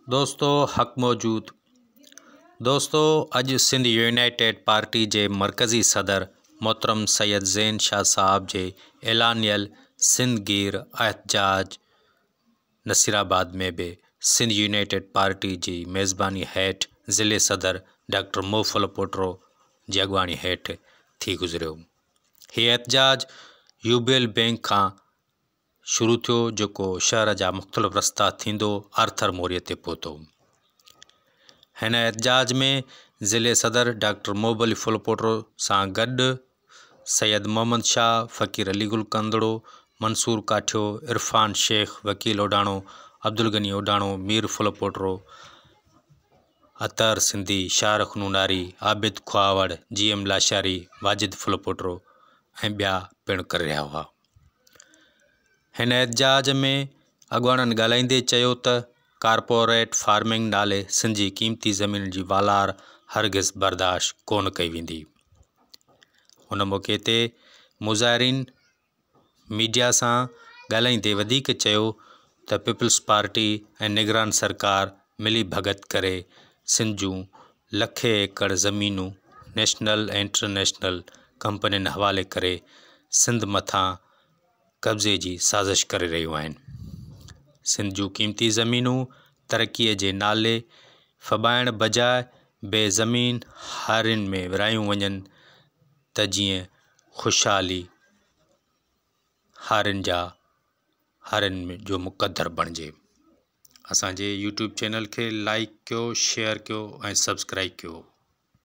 दोस्तों हक़ मौजूद। दोस्तों अज सिंध यूनाइटेड पार्टी के मरकज़ी सदर मोहतरम सैयद ज़ैन शाह साहब के ऐलानियल सिंध गिर एहतजाज नसीराबाद में भी सिंध यूनाइटेड पार्टी की मेज़बानी हेठ ज़िले सदर डॉक्टर मोफल पोटरो की अगवानी हेठ थी गुज़रियो। ये एहतजाज यूबीएल बैंक का शुरू थो, जो शहर जा मुख्तलिफ़ रस्ता थींदो आर्थर मोरिय ते पहुतो। हिन एहतजाज में ज़िले सदर डॉक्टर मोबली फुलपोटरो सां गॾु सैयद मोहम्मद शाह, फ़कीर अली गुल कंदड़ो, मंसूर काठियो, इरफान शेख, वकील ओडाणो, अब्दुल गनी ओडाणो, मीर फुलपोटरो, अतर सिंधी, शाहरुख नूनारी, आबिद खुआवड़, GM लाशारी, वाजिद फुलपोटरो ऐं ॿिया पिणु करे रहिया हुआ। हिन एहतजाज में अॻवाननि ॻाल्हाईंदे चयो त कारपोरेट फार्मिंग नाले सिंध जी क़ीमती ज़मीन जी वालार हरगिज़ बर्दाश्त कोन कई वेंदी। उन मौक़े ते मुज़ाहिरीन मीडिया सां ॻाल्हाईंदे वधीक चयो त पीपल्स पार्टी ऐं निगरान सरकार मिली भगत करे सिंध जूं लखे एकड़ ज़मीनूं नेशनल ऐं इंटरनेशनल कंपनियुनि हवाले करे सिंध मथां कब्ज़े की साज़िश करे रहियूं आहिनि। सिंध जूं क़ीमती ज़मीनूं तरक़ीअ जे नाले फॿाइण बजाए बेज़मीन हारियुनि में विरायूं वञनि त जीअं ख़ुशहाली हारियुनि जो मुक़दर बणिजे। असांजे YouTube चैनल खे लाइक कयो, शेयर कयो ऐं सब्सक्राइब कयो।